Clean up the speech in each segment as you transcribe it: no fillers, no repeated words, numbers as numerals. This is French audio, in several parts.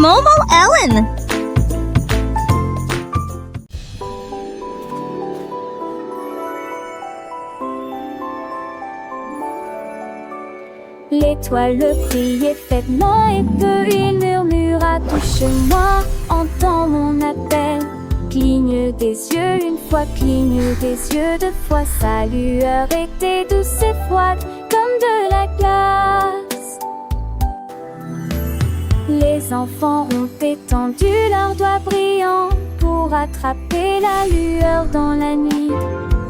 Momo Ellen. L'étoile priait faiblement et peu, il murmura: touche-moi, entends mon appel. Cligne des yeux une fois, cligne des yeux deux fois. Sa lueur était douce et froide comme de la glace. Les enfants ont étendu leurs doigts brillants pour attraper la lueur dans la nuit.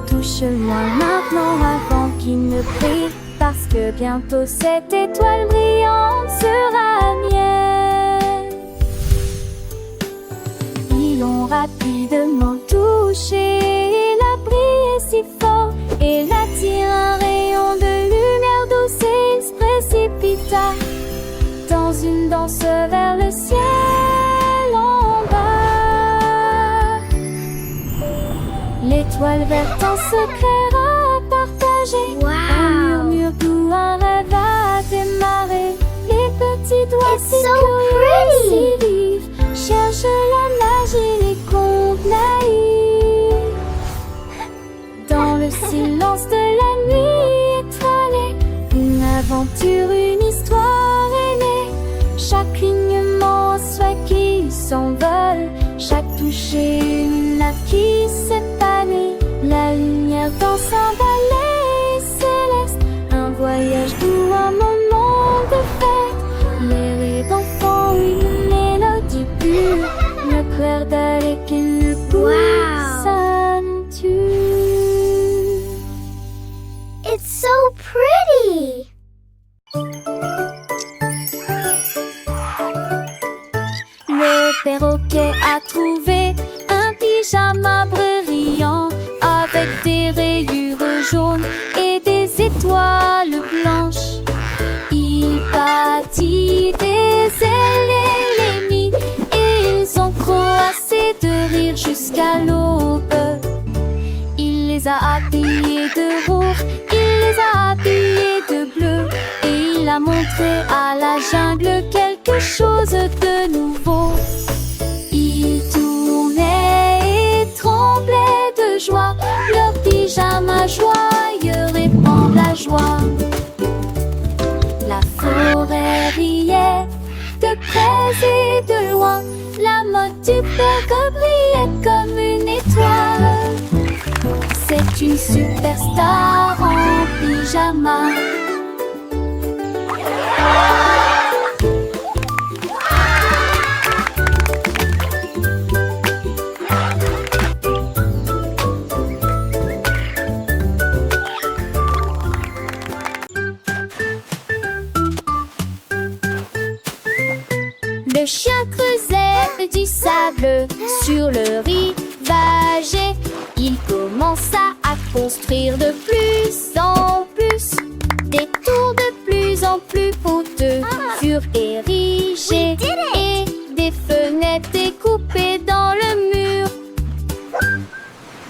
Touche-moi maintenant avant qu'il ne brille, parce que bientôt cette étoile brillante sera mienne. Ils l'ont rapidement touché, il a brillé si fort, et l'attire un rayon de lumière douce et il se précipita dans une danse vers le ciel en bas. L'étoile verte en secret a partagé. Un murmure doux, un rêve a démarré. Les petits doigts si curieux, si vifs, cherchent la magie, les contes naïfs. Dans le silence de la nuit étoilée, une aventure, une histoire est née. Chaque clignement, soit qui s'envole, chaque toucher, une nappe qui s'épanouit. La lumière dans un ballet céleste, un voyage doux, un moment de fête. Les rires d'enfants, une mélodie pure, le clair d'aller qui le pousse à nous tuer. It's so pretty! Le perroquet a trouvé un pyjama brillant avec des rayures jaunes et des étoiles blanches. Il bâtit des ailes et les mit, et ils ont croassé de rire jusqu'à l'aube. Il les a habillés de rouge, il les a habillés de bleu, et il a montré à la jungle quelque chose de nouveau. Ils tournaient et tremblaient de joie, leur pyjama joyeux répand la joie. La forêt riait de près et de loin, la mode du perroquet brillait comme une étoile. C'est une superstar en pyjama. Le chien creusait du sable sur le rivage et il commença à construire de plus en plus. Des tours de plus en plus hauteux furent érigés et des fenêtres découpées dans le mur.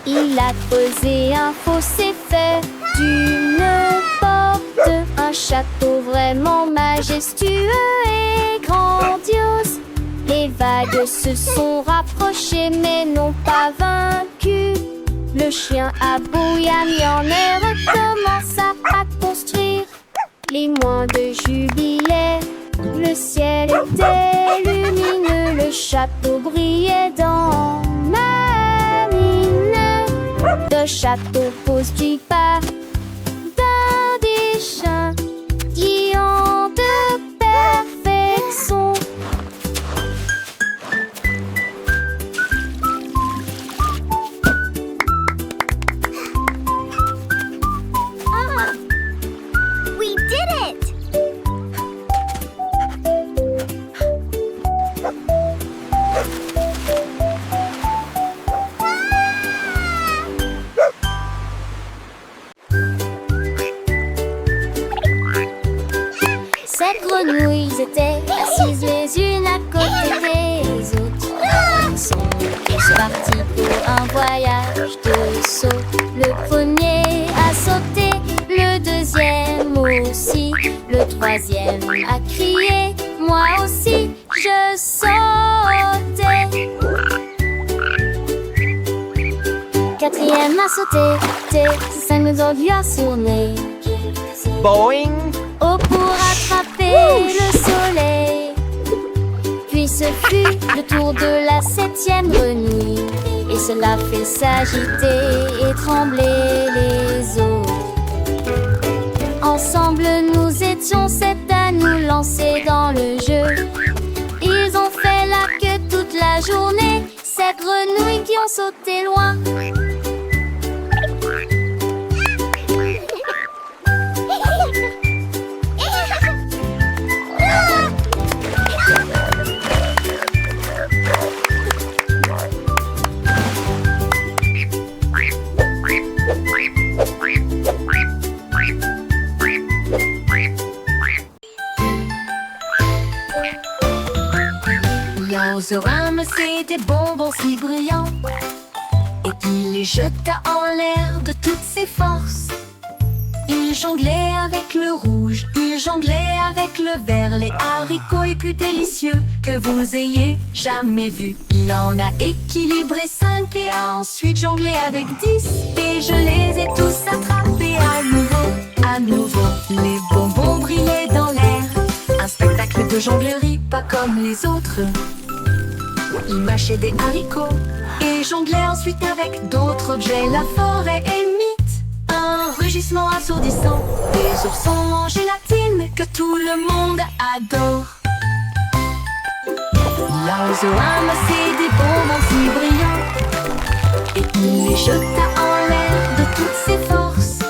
Il a creusé un fossé fait d'une porte, un château vraiment majestueux et grandiose. Les vagues se sont rapprochées mais n'ont pas vaincu. Le chien aboya, mis en air, commença à construire. Les mois de jubilé, le ciel était lumineux, le château brillait dans ma mine. Le château construit par des chiens qui ont de perfection. We did it! Ces grenouilles étaient assises les unes à côté des autres. Ils sont tous partis pour un voyage de saut. Le premier a sauté, le deuxième aussi, le troisième a crié, moi aussi, je sauter. Quatrième à sauter, T, 5 lui a sonné. Boing. O pour attraper le soleil. Puis ce fut le tour de la 7e grenouille. Et cela fait s'agiter et trembler les eaux. Ensemble nous étions 7 à nous lancer dans le jeu. Ils ont fait la queue toute la journée, 7 grenouilles qui ont sauté loin. L'oiseau ramassait des bonbons si brillants et il les jeta en l'air de toutes ses forces. Il jonglait avec le rouge, il jonglait avec le vert, les haricots les plus délicieux que vous ayez jamais vus. Il en a équilibré 5 et a ensuite jonglé avec 10 et je les ai tous attrapés à nouveau, à nouveau. Les bonbons brillaient dans l'air, un spectacle de jonglerie pas comme les autres. Il mâchait des haricots et jonglait ensuite avec d'autres objets. La forêt imite un rugissement assourdissant, des oursons en gélatine que tout le monde adore. L'oiseau ramassait des bonbons si brillants et il les jeta en l'air de toutes ses forces.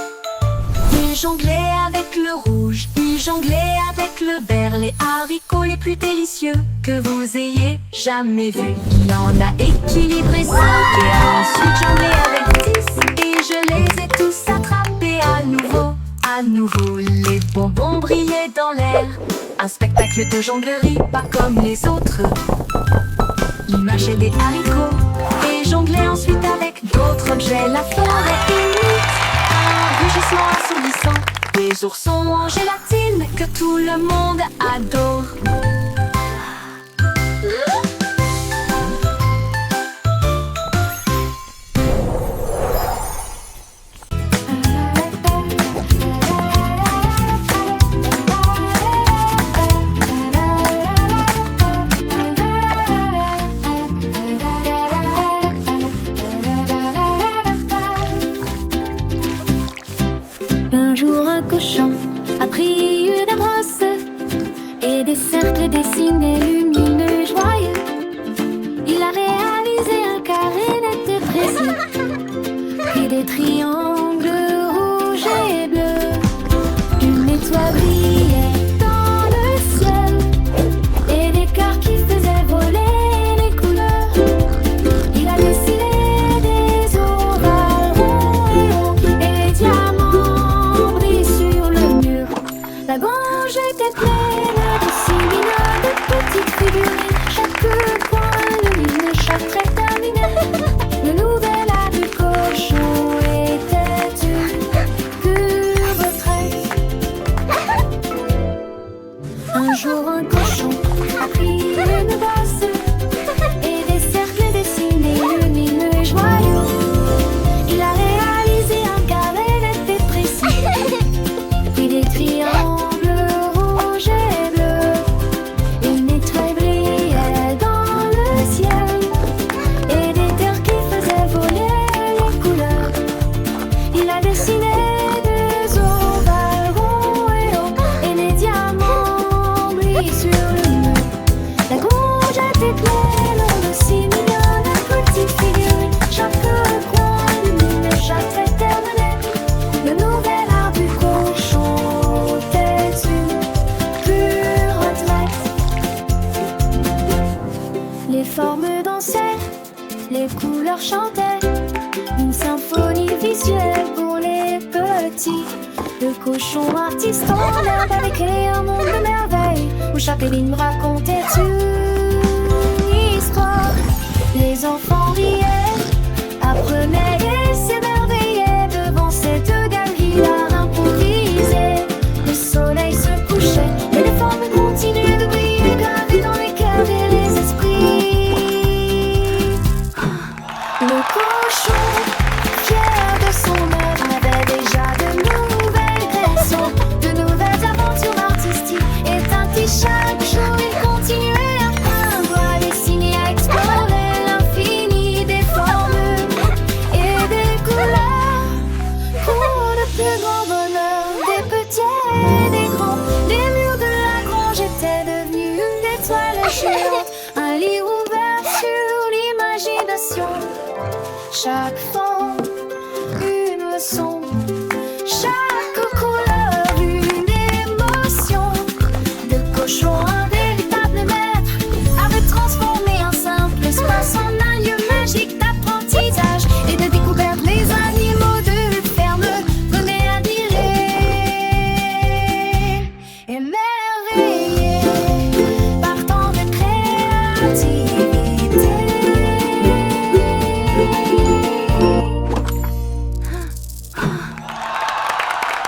Il jonglait avec le rouge, il jonglait avec le vert, les haricots les plus délicieux que vous ayez jamais vus. Il en a équilibré 5 et a ensuite jonglé avec 10 et je les ai tous attrapés à nouveau, à nouveau. Les bonbons brillaient dans l'air, un spectacle de jonglerie pas comme les autres. Il mâchait des haricots et jonglait ensuite avec d'autres objets. La forêt imite un rugissement assourdissant, des oursons en gélatine que tout le monde adore. Un jour un cochon a pris une brosse et des cercles dessinés lumineux joyeux. Il a réalisé un carré net et précis, puis des triangles rouges et bleus. Une étoile brillait dans le ciel et des cœurs qui faisaient voler les couleurs. Il a dessiné des ovales ronds et longs et des diamants brillent sur le mur. La grange était pleine de si mignonnes de petites figurines, chaque coin lumineux, chaque trait terminé. Le nouvel art du cochon était une pure retraite. Un jour un cochon a pris une brosse et des cercles dessinés lumineux et joyeux. Il a réalisé un carré net et précis, puis des triangles rouges et bleus. Une étoile brillait dans le ciel et des terres qui faisaient voler les couleurs. Il a dessiné des ovales ronds et longs et des diamants brillent sur le mur. La grange était pleine de si mignonnes petites figurines, chaque coin lumineux, chaque trait terminé. Le nouvel art du cochon était une pure retraite. Les formes dansaient, les couleurs chantaient, une symphonie visuelle pour les petits. Le cochon artiste en herbe avait créé un monde de merveilles où chaque ligne racontait une histoire. Les enfants riaient, apprenaient et s'émerveillaient devant cette galerie d'art improvisée. Le soleil se couchait et les formes continuaient de briller, gravées dans les cœurs et les Puis chaque jour il continuait à peindre, à dessiner, à explorer l'infini des formes et des couleurs. Pour le plus grand bonheur des petits et des grands, les murs de la grange étaient devenus une étoile géante, un livre ouvert sur l'imagination. Chaque forme, une leçon, chaque couleur, une émotion. De cochon, un véritable maître avait transformé un simple espace en un lieu magique d'apprentissage et de découverte. Les animaux de ferme venaient admirer, émerveillés par tant de créativité.